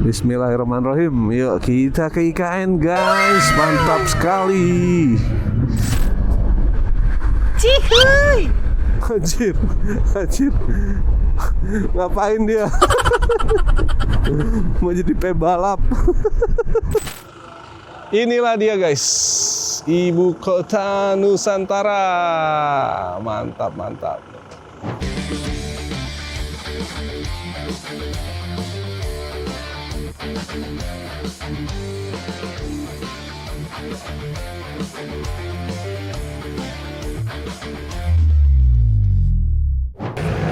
Bismillahirrahmanirrahim. Yuk kita ke IKN guys. Mantap sekali. Cihuy. Anjir. Ngapain dia? Mau jadi pebalap. Inilah dia guys, ibu kota Nusantara. Mantap.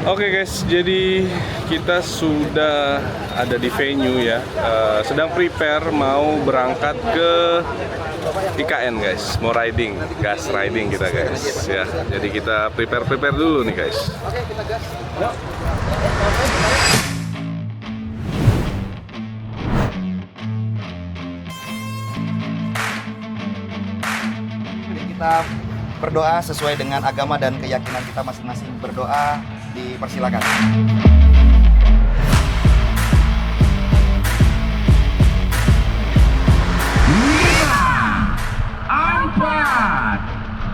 Oke guys, jadi kita sudah ada di venue ya, sedang prepare mau berangkat ke IKN guys, mau riding, gas riding kita guys ya. Jadi kita prepare dulu nih guys. Oke, kita gas. Yuk. Jadi kita berdoa sesuai dengan agama dan keyakinan kita masing-masing. Berdoa dipersilakan. 4,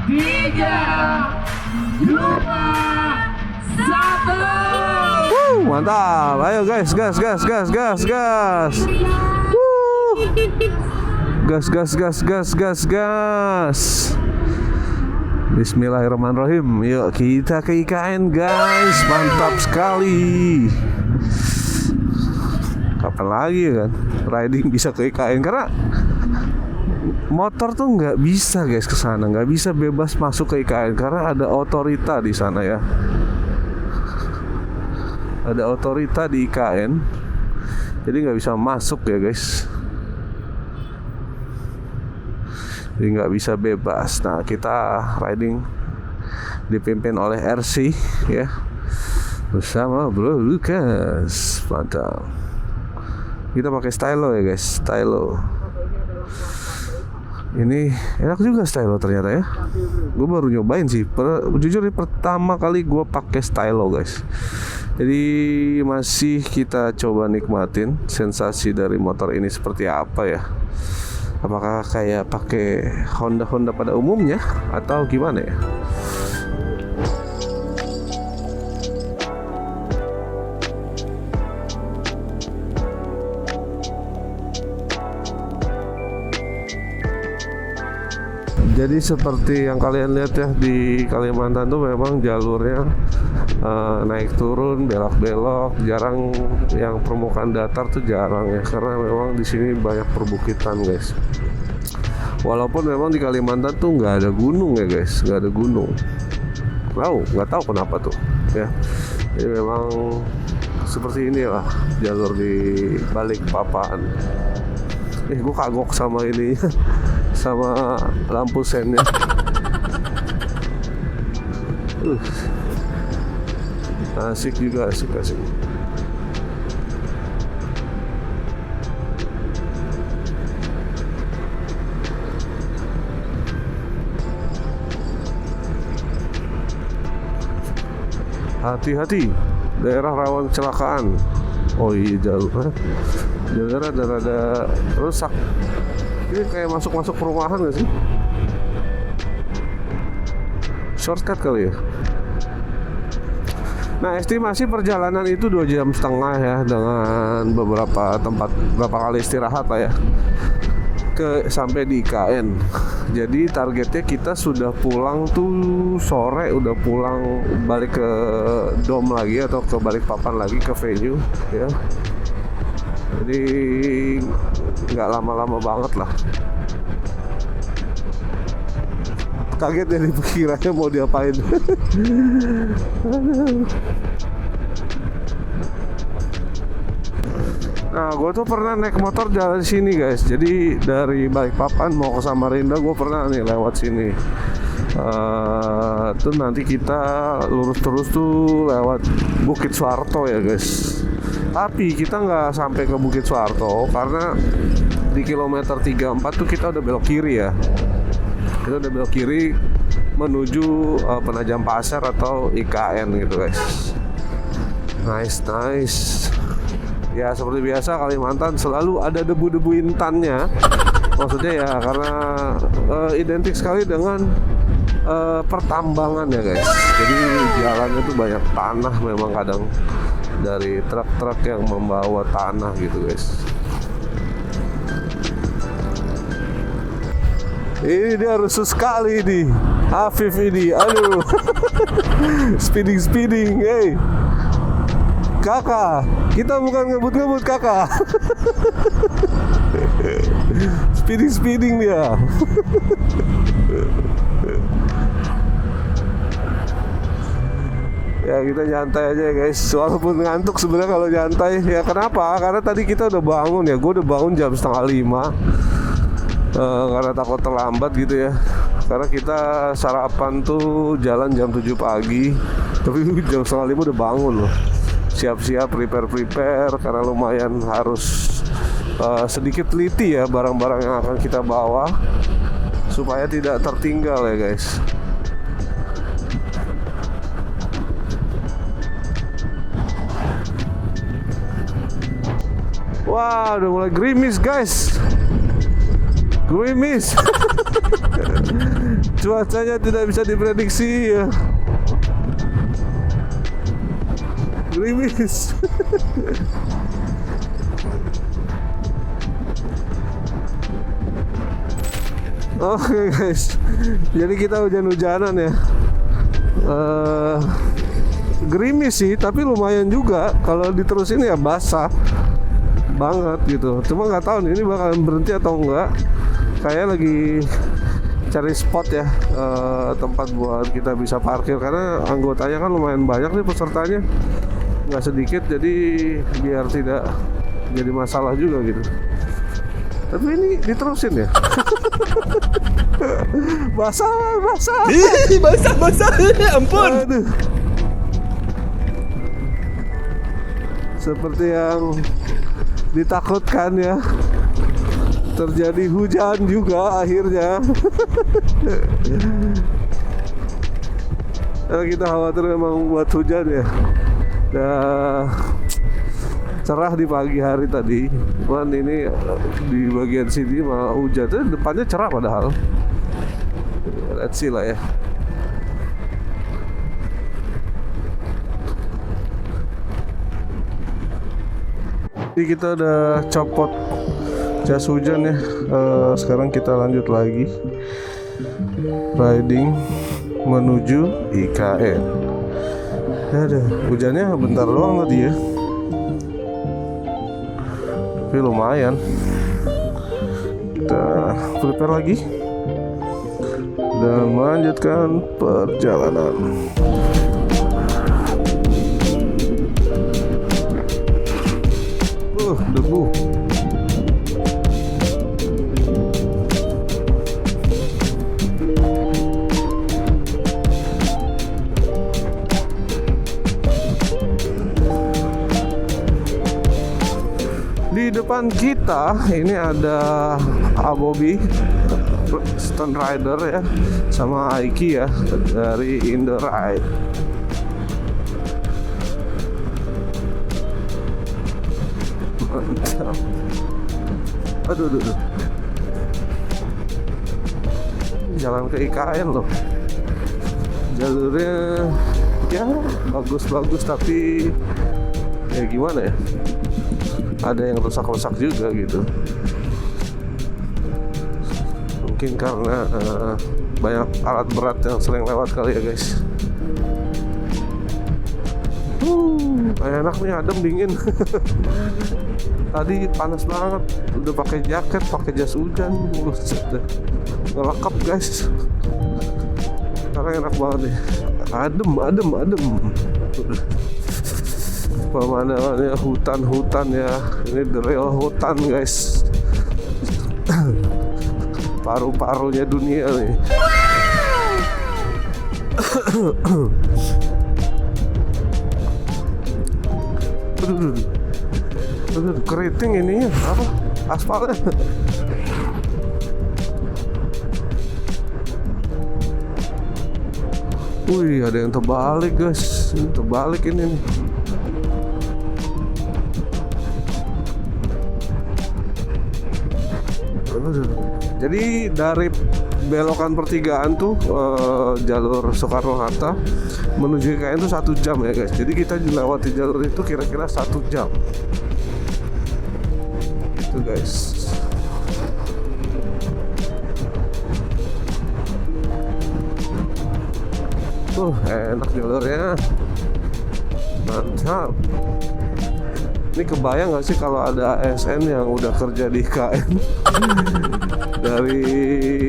3, 2, 1. Mantap, ayo guys, gas. Gas. Bismillahirrahmanirrahim. Yuk kita ke IKN guys. Mantap sekali. Kapan lagi kan riding bisa ke IKN, karena motor tuh nggak bisa guys ke sana, nggak bisa bebas masuk ke IKN karena ada otorita di sana ya. Ada otorita di IKN, jadi nggak bisa masuk ya guys. Jadi nggak bisa bebas. Nah kita riding dipimpin oleh RC ya, bersama Bro Lucas. Mantap. Kita pakai stylo ya guys, stylo. Ini enak juga stylo ternyata ya. Gue baru nyobain sih. Jujur ini pertama kali gue pakai stylo guys. Jadi masih kita coba nikmatin sensasi dari motor ini seperti apa ya. Apakah kayak pakai Honda pada umumnya atau gimana ya? Jadi seperti yang kalian lihat ya, di Kalimantan tuh memang jalurnya naik turun, belok-belok, jarang yang permukaan datar tuh jarang ya, karena memang di sini banyak perbukitan guys. Walaupun memang di Kalimantan tuh nggak ada gunung ya guys, nggak ada gunung. Nggak tahu kenapa tuh ya. Jadi memang seperti inilah jalur di Balikpapan. Gue kagok sama ini sama lampu sennya. Asik juga, asik. Hati-hati, daerah rawan kecelakaan. Oh iya, jalurnya ada rusak. Ini kayak masuk perumahan gak sih? Shortcut kali ya. Nah, estimasi perjalanan itu 2,5 jam ya, dengan beberapa kali istirahat lah ya, sampai di IKN. Jadi targetnya kita sudah pulang tuh sore, udah pulang balik ke Dom lagi atau ke Balikpapan lagi ke venue ya. Jadi nggak lama-lama banget lah. Kaget dari pikirannya mau diapain. Nah, gue tuh pernah naik motor jalan sini guys. Jadi dari Balikpapan mau ke Samarinda, gue pernah nih lewat sini. Tuh nanti kita lurus terus tuh lewat Bukit Suharto ya guys. Tapi kita nggak sampai ke Bukit Suharto karena di kilometer 34 tuh kita udah belok kiri ya. Kita udah belok kiri menuju Penajam Pasir atau IKN gitu guys. Nice. Ya seperti biasa Kalimantan selalu ada debu-debu intannya. Maksudnya ya karena identik sekali dengan pertambangan ya guys. Jadi jalannya tuh banyak tanah memang kadang dari truk-truk yang membawa tanah gitu guys. Ini dia rusuh sekali nih Afif ini, aduh. Speeding, hey. Kakak, kita bukan ngebut-ngebut kakak. Speeding dia. Ya kita nyantai aja ya guys. Walaupun ngantuk sebenarnya kalau nyantai. Ya kenapa? Karena tadi kita udah bangun ya. Gue udah bangun jam 4:30. Karena takut terlambat gitu ya. Karena kita sarapan tuh jalan jam 7 pagi. Tapi jam 4:30 udah bangun loh. Siap-siap prepare karena lumayan harus sedikit teliti ya barang-barang yang akan kita bawa supaya tidak tertinggal ya guys. Wah, udah mulai gerimis guys. Gerimis. Cuacanya tidak bisa diprediksi ya. Gerimis. Oke guys, jadi kita hujan-hujanan ya. Gerimis sih, tapi lumayan juga. Kalau diterusin ya basah banget gitu. Cuma nggak tahu nih ini bakalan berhenti atau enggak. Kayak lagi cari spot ya, tempat buat kita bisa parkir karena anggotanya kan lumayan banyak nih pesertanya. Nggak sedikit, jadi biar tidak jadi masalah juga gitu. Tapi ini diterusin ya. basah ampun. Aduh. Seperti yang ditakutkan ya, terjadi hujan juga akhirnya. Karena kita khawatir memang buat hujan ya. Cerah di pagi hari tadi, cuman ini di bagian sini malah hujan. Depannya cerah padahal. Let's see lah ya. Jadi kita udah copot jas hujan ya. Sekarang kita lanjut lagi riding menuju IKN. Ada hujannya bentar doang tadi ya, tapi lumayan. Kita prepare lagi dan melanjutkan perjalanan. Debu. Di depan kita ini ada Abobi Stone Rider ya, sama Aiki ya dari Indo Ride. Mantap. Aduh. Jalan ke IKN loh. Jalurnya ya bagus tapi ya gimana ya? Ada yang rusak-rusak juga gitu. Mungkin karena banyak alat berat yang sering lewat kali ya guys. Enak nih, adem, dingin. Tadi panas banget, udah pakai jaket, pakai jas hujan, ngelekap guys. Sekarang enak banget nih, adem. Pemandangannya hutan ya, ini the real hutan guys. Paru-parunya dunia nih. Aduh, keriting ininya apa? Aspalnya. Wih, ada yang terbalik guys. Ini terbalik ini nih. Jadi dari belokan pertigaan tuh jalur Soekarno Hatta menuju IKN tuh 1 jam ya guys. Jadi kita dilewati jalur itu kira-kira 1 jam. Itu guys. Enak jalurnya. Mantap. Ini kebayang gak sih kalau ada ASN yang udah kerja di IKN dari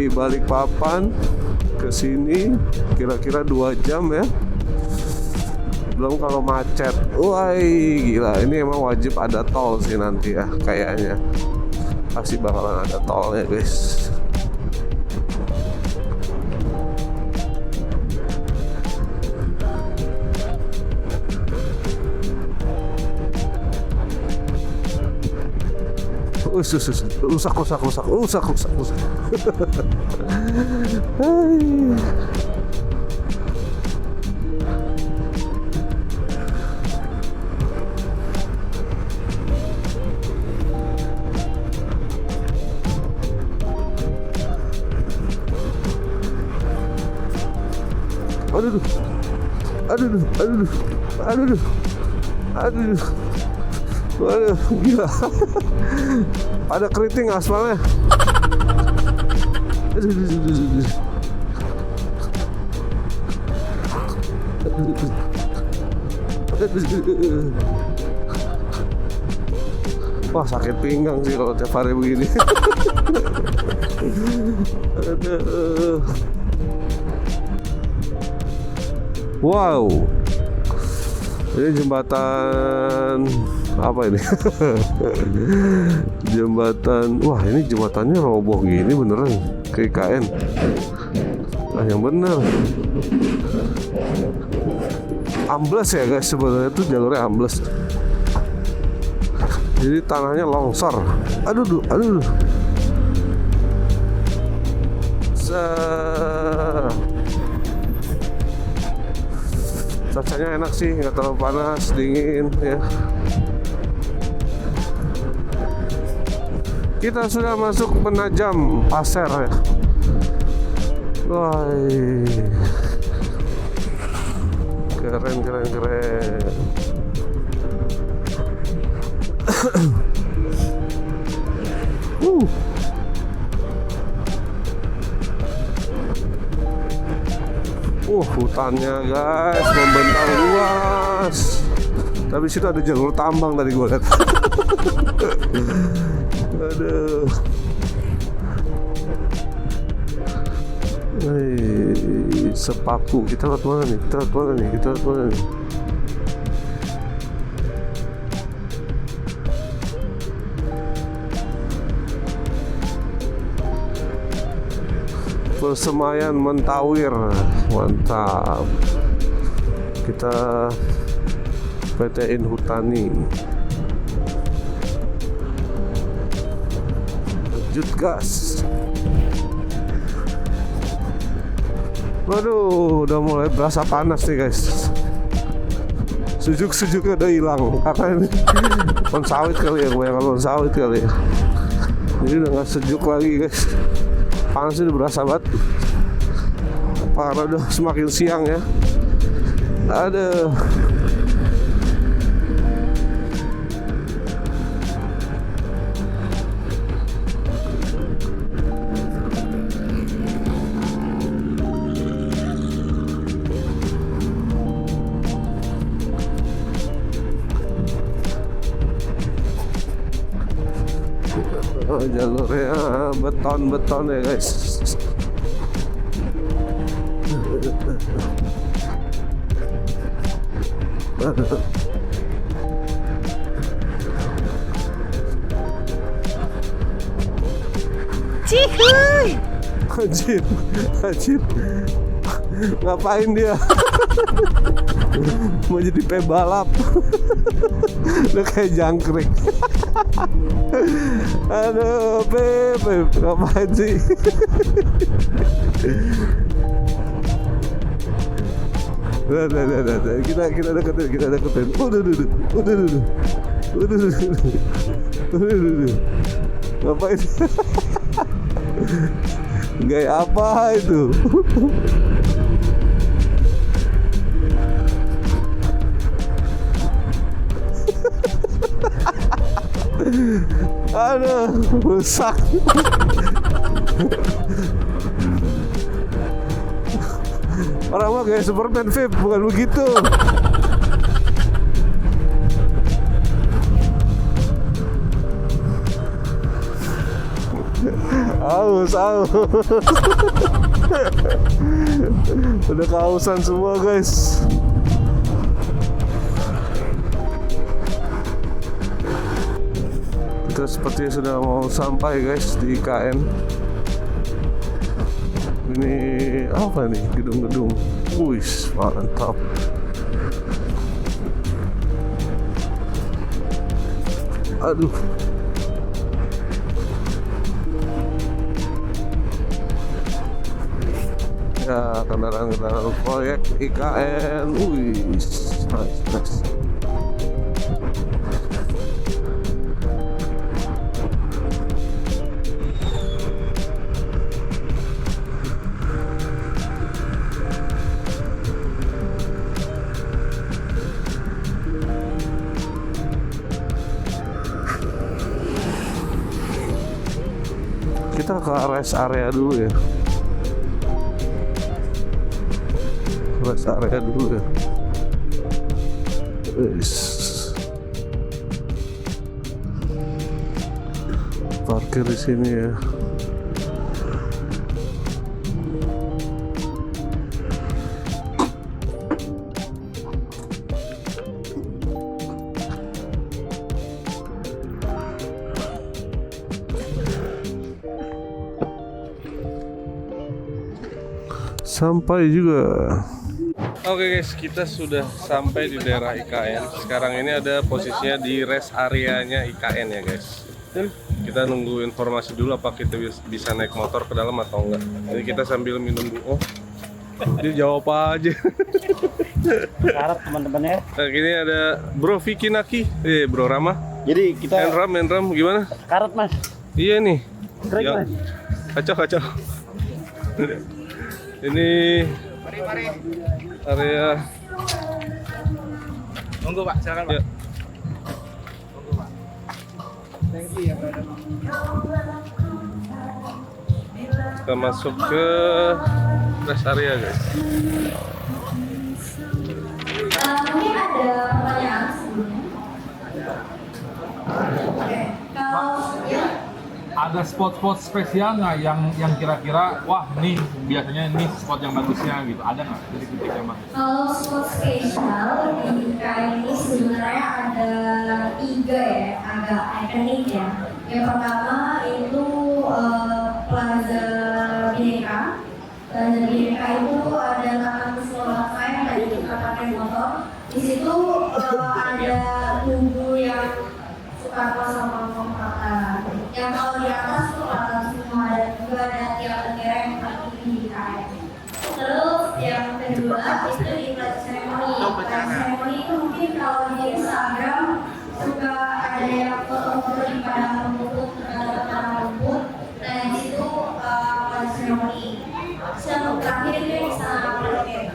Balikpapan ke sini kira-kira 2 jam ya. Belum kalau macet. Wah gila, ini emang wajib ada tol sih nanti ya kayaknya. Pasti bakalan ada tolnya guys. Rusak. Aduh. Waduh, gila. Ada keriting aspalnya. Wah, sakit pinggang sih kalau tiap hari begini. Aduh. Wow. Ini jembatan apa ini? Jembatan. Wah, ini jembatannya roboh gini beneran ke IKN. Nah, yang bener. Ambles ya guys, sebenarnya itu jalurnya ambles. Jadi tanahnya longsor. Aduh. Cuacanya enak sih, nggak terlalu panas, dingin ya. Kita sudah masuk Penajam Pasir ya. Wah, keren. Hutannya guys membentang luas. Tapi situ ada jalur tambang tadi gue lihat. Aduh. Sepaku. Kita lihat mana nih? Persemayan Mentawir, mantap. Kita PT Inhutani. Lanjut gas. Waduh, udah mulai berasa panas nih guys. Sejuk-sejuknya udah hilang karena ini pohon sawit kali ya, kebanyakan pohon sawit kali ya. Jadi udah gak sejuk lagi guys. Panasnya udah berasa banget karena udah semakin siang ya. Aduh. Jalurnya beton ya guys. Cihuy. Anjir. Ngapain dia? Mau jadi pebalap. Udah kayak jangkrik. Aduh, Beb, ngapain sih? Udah. Kita deketin. Udah. Ngapain? Gaya apa itu? Aduh, rusak. Orang mah kayak Superman, Vip, bukan begitu. Aus. Udah kehausan semua, guys. Kita sepertinya sudah mau sampai, guys, di IKN. Ini apa nih, gedung-gedung. Wih, mantap. Aduh. Ya, kendaraan-kendaraan proyek IKN. Wih, nice. Kita ke rest area dulu ya. Rest area dulu ya. Parkir di sini ya. Sampai juga. Oke guys, kita sudah sampai di daerah IKN. Sekarang ini ada posisinya di rest areanya IKN ya guys. Kita nunggu informasi dulu apa kita bisa naik motor ke dalam atau enggak. Jadi kita sambil minum dulu. Oh, dia jawab aja. Harap teman-teman ya. Nah, ini ada Bro Vicky Naki, Bro Rama. Jadi kita Enram gimana? karat mas. Iya nih. Keren Ya. mas. Kacau. Ini Mari. area. Monggo Pak, silakan Pak. Ya. Monggo Pak. Thank you ya Pak. Kita masuk ke rest area guys. Mungkin ada pertanyaan sebelumnya. Oke, kalau ya. Ada spot-spot spesial nggak yang kira-kira wah nih biasanya ini spot yang bagusnya gitu, ada nggak dari titiknya mas? Kalau spot spesial di IKN ini sebenarnya ada 3 ya, agak ikonik ya. Yang pertama itu Plaza Bineka. Plaza Bineka itu ada kampus sekolah saya yang tadi kita pakai motor. Di situ ada tugu yang Soekarno sama Hatta. Yang kalau di atas itu kelihatan semua, dan juga ada tiang bendera yang tertinggi di IKN. Terus yang kedua itu di Plaza Ceremony. Plaza Ceremony itu mungkin kalau di Instagram suka ada yang foto-foto di padang rumput, rumput. Nah di situ Plaza Ceremony. Yang terakhir itu yang Istana Presiden.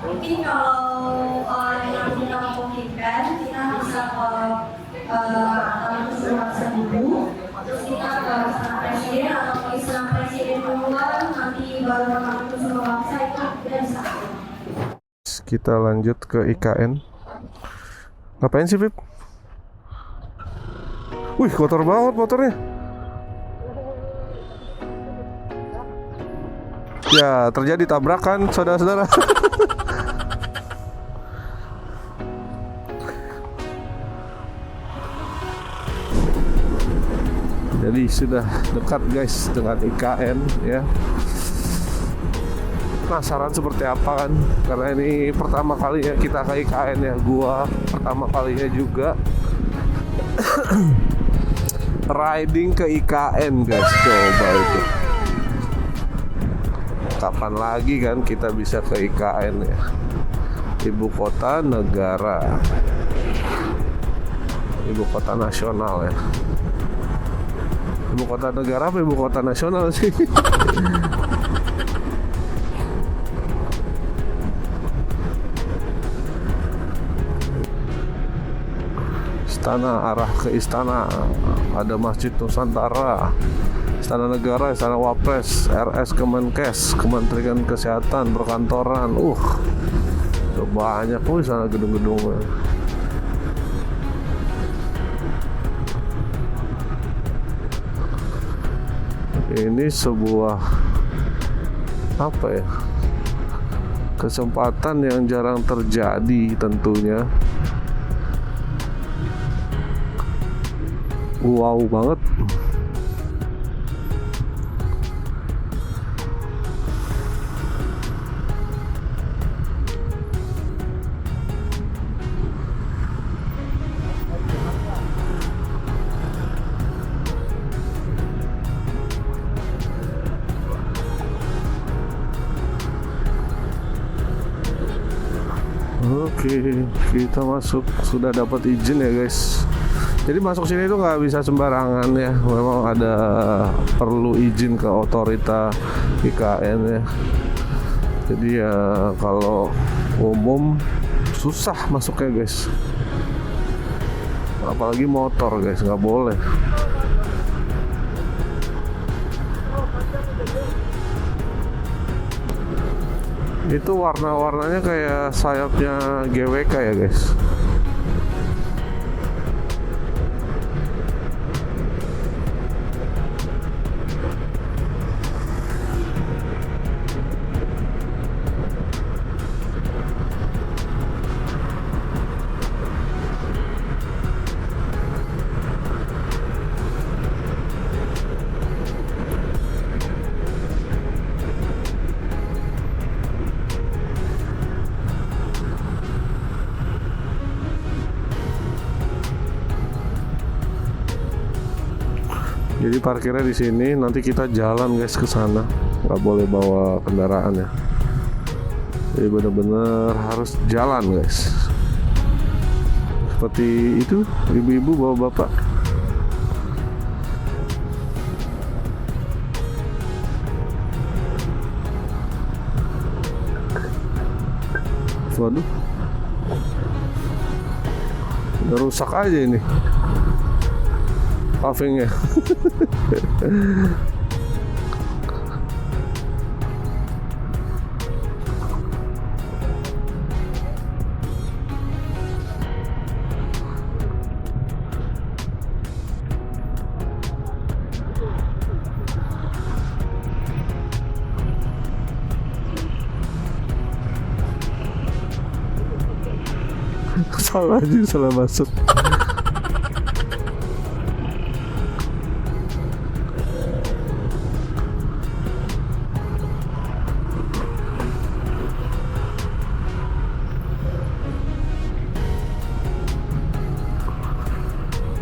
Mungkin kalau yang kita memungkinkan kita bisa ke kampus dulu, terus kita ke Istana Presiden atau ke Istana Presiden duluan, nanti baru ke kampus bangsa, itu kita bisa. Kita lanjut ke IKN. Ngapain sih, Pip? Wih, kotor banget motornya. Ya, terjadi tabrakan, saudara-saudara. Jadi sudah dekat guys dengan IKN ya. Penasaran seperti apa kan? Karena ini pertama kalinya kita ke IKN ya. Gua pertama kalinya juga riding ke IKN guys. Coba itu. Kapan lagi kan kita bisa ke IKN ya? Ibu kota negara, ibu kota nasional ya. Ibu kota negara apa ibu kota nasional sih? Istana, arah ke istana. Ada Masjid Nusantara, Istana Negara, Istana Wapres, RS Kemenkes, Kementerian Kesehatan, perkantoran. Udah banyak di sana gedung-gedungnya. Ini sebuah apa ya? Kesempatan yang jarang terjadi tentunya. Wow banget. Oke, kita masuk, sudah dapat izin ya guys. Jadi masuk sini tuh nggak bisa sembarangan ya, memang ada perlu izin ke otorita IKN ya. Jadi ya kalau umum susah masuknya guys, apalagi motor guys, nggak boleh. Itu warna-warnanya kayak sayapnya GWK ya guys. Jadi parkirnya di sini, nanti kita jalan guys ke sana. Nggak boleh bawa kendaraan ya. Jadi bener-bener harus jalan guys. Seperti itu, ibu-ibu bawa bapak. Waduh, udah rusak aja ini pavingnya. Salah aja, salah masuk.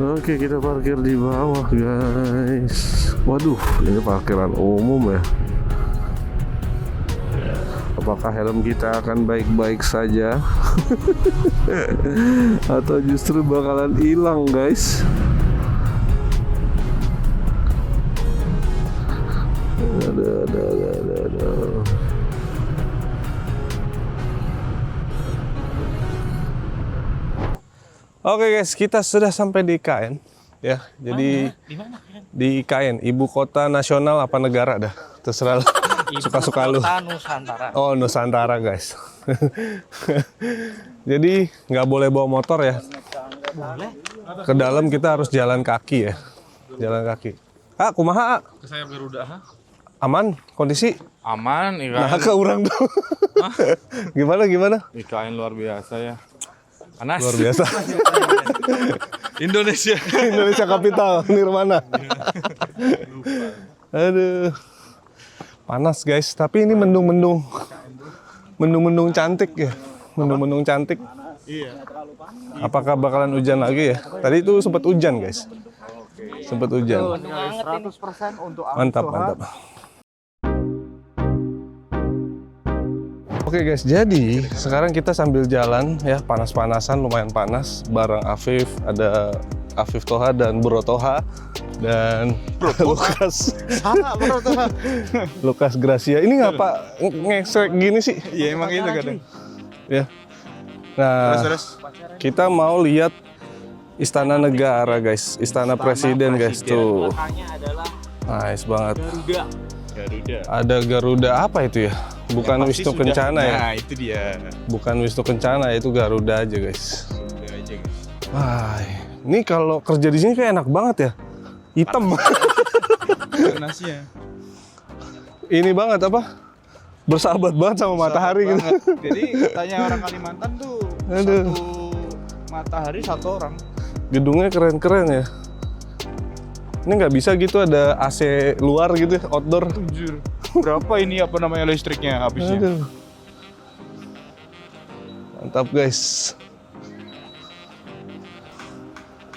Oke, kita parkir di bawah guys. Waduh, ini parkiran umum ya. Apakah helm kita akan baik-baik saja? Atau justru bakalan hilang guys? Aduh. Oke guys, kita sudah sampai di IKN ya. Jadi di IKN, Ibu Kota Nasional apa negara dah, terserah lah. Suka-suka lu. Nusantara. Oh, Nusantara guys. Jadi nggak boleh bawa motor ya. Ke dalam kita harus jalan kaki ya. Jalan kaki. Kumaha? Ke saya Garuda, ha? Aman kondisi? Aman, Nah, ke urang tuh. Gimana? IKN luar biasa ya. Panas. Luar biasa. Indonesia. Indonesia Kapital, Nirwana. Aduh. Panas guys, tapi ini mendung-mendung cantik ya. Mendung-mendung cantik. Iya. Apakah bakalan hujan lagi ya? Tadi itu sempat hujan guys. Sempat hujan. 100% untuk Mantap. Oke guys, jadi sekarang kita sambil jalan ya, panas-panasan, lumayan panas. Bareng Afif, ada Afif Toha dan Bro Toha dan Lukas. Salah Bro Toha. Lukas Gracia. Ini ngapa ngesek gini sih? Iya emang itu kadang. Ya. Nah, Terus. kita mau lihat Istana Negara, guys. Istana Presiden, guys. Tuh. Belakangnya adalah Nice banget. Garuda. Ada Garuda apa itu ya? Bukan Pasti Wisnu sudah- Kencana ya? Nah itu dia. Bukan Wisnu Kencana, itu Garuda aja, guys. Udah aja guys. Wah, ini kalau kerja di sini kayak enak banget ya. Hitam. Nasinya. Ini banget apa? Bersahabat banget sama matahari gitu. Banget. Jadi tanya orang Kalimantan tuh Aduh. satu matahari satu orang. Gedungnya keren-keren ya. Ini nggak bisa gitu ada AC luar gitu, outdoor. Jujur. Berapa ini apa namanya listriknya habisnya? Aduh. Mantap guys.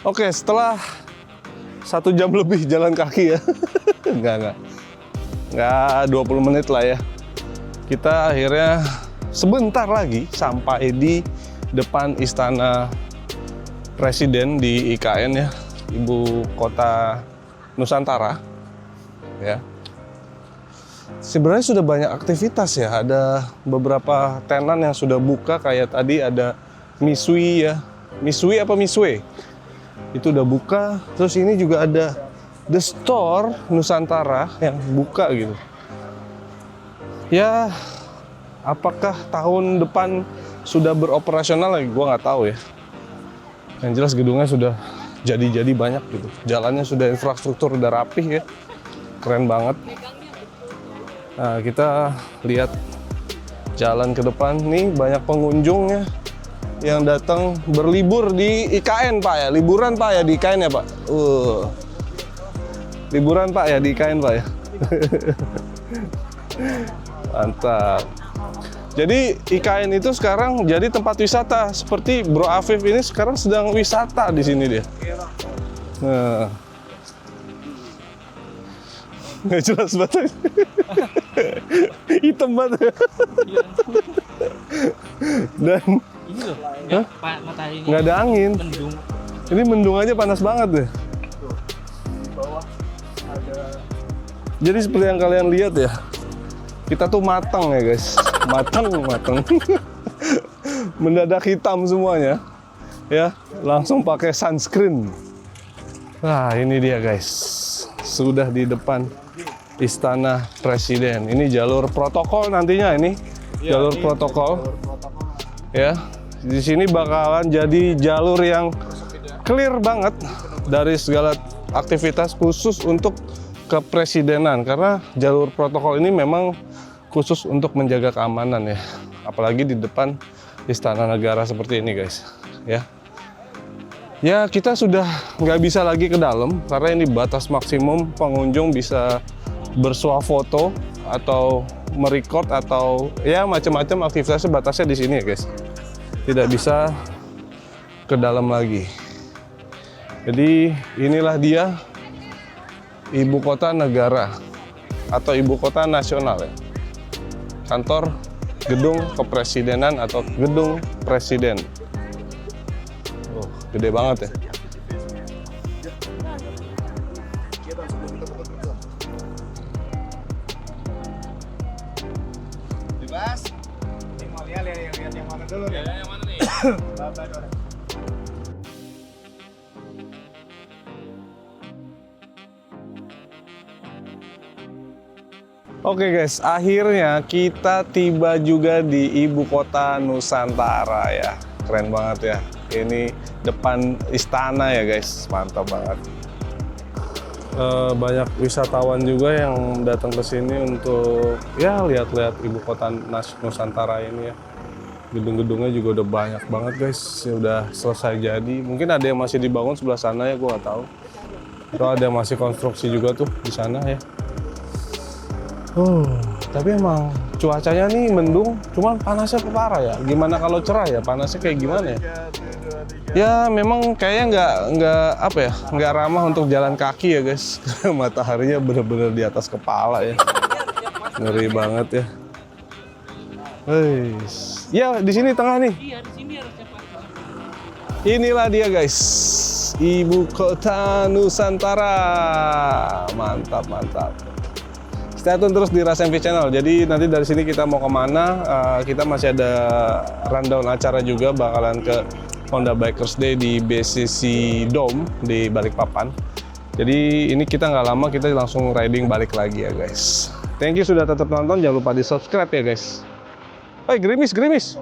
Oke, setelah 1 jam lebih jalan kaki ya. Enggak 20 menit lah ya. Kita akhirnya sebentar lagi sampai di depan Istana Presiden di IKN ya, Ibu Kota Nusantara ya. Sebenarnya sudah banyak aktivitas ya, ada beberapa tenan yang sudah buka, kayak tadi ada Misui ya, Misui apa Miswe itu udah buka. Terus ini juga ada The Store Nusantara yang buka gitu ya. Apakah tahun depan sudah beroperasional lagi, gua nggak tahu ya. Yang jelas gedungnya sudah jadi banyak gitu, jalannya sudah, infrastruktur udah rapih ya, keren banget. Nah, kita lihat jalan ke depan nih, banyak pengunjung ya yang datang berlibur di IKN Pak ya, liburan Pak ya di IKN ya Pak. Liburan Pak ya di IKN Pak ya. Mantap. Jadi IKN itu sekarang jadi tempat wisata, seperti Bro Afif ini sekarang sedang wisata di sini dia. Nah. Nggak jelas banget. Hitam banget. Dan ini loh, nggak, Pak, matahari ini nggak ada angin. mendung. Ini mendung aja panas banget deh. Jadi seperti yang kalian lihat ya, kita tuh matang ya guys, matang. Mendadak hitam semuanya, ya, langsung pakai sunscreen. Nah ini dia guys, sudah di depan Istana Presiden. Ini jalur protokol nantinya ini, jalur protokol. Ya, di sini bakalan jadi jalur yang clear banget dari segala aktivitas khusus untuk kepresidenan, karena jalur protokol ini memang khusus untuk menjaga keamanan ya, apalagi di depan Istana Negara seperti ini guys ya. Ya kita sudah nggak bisa lagi ke dalam karena ini batas maksimum pengunjung bisa bersuah foto atau merecord atau ya macam-macam aktivitasnya, batasnya di sini ya guys, tidak bisa ke dalam lagi. Jadi inilah dia Ibu Kota Negara atau Ibu Kota Nasional ya. Kantor Gedung Kepresidenan atau Gedung Presiden. Oh, gede banget ya. Bebas. Ini mau lihat yang mana dulu ya? Yang mana nih? Oke guys, akhirnya kita tiba juga di Ibu Kota Nusantara ya. Keren banget ya. Ini depan istana ya guys, mantap banget. Banyak wisatawan juga yang datang ke sini untuk ya lihat-lihat Ibu Kota Nusantara ini ya. Gedung-gedungnya juga udah banyak banget guys, ya udah selesai jadi. Mungkin ada yang masih dibangun sebelah sana ya, gua nggak tahu. Atau ada yang masih konstruksi juga tuh di sana ya. Tapi emang cuacanya nih mendung, cuman panasnya parah ya. Gimana kalau cerah ya, panasnya kayak gimana ya? Ya memang kayaknya nggak ramah untuk jalan kaki ya guys. Mataharinya bener-bener di atas kepala ya. Ngeri banget ya. Ya di sini tengah nih. Iya, di sini harusnya Pak. Inilah dia guys, ibu kota Nusantara. Mantap, mantap. Stay tune terus di Ras MV Channel. Jadi nanti dari sini kita mau kemana? Kita masih ada rundown acara juga, bakalan ke Honda Bikers Day di BCC Dome di Balikpapan. Jadi ini kita nggak lama, kita langsung riding balik lagi ya guys. Thank you sudah tetap nonton, jangan lupa di subscribe ya guys. Hai, gerimis, gerimis.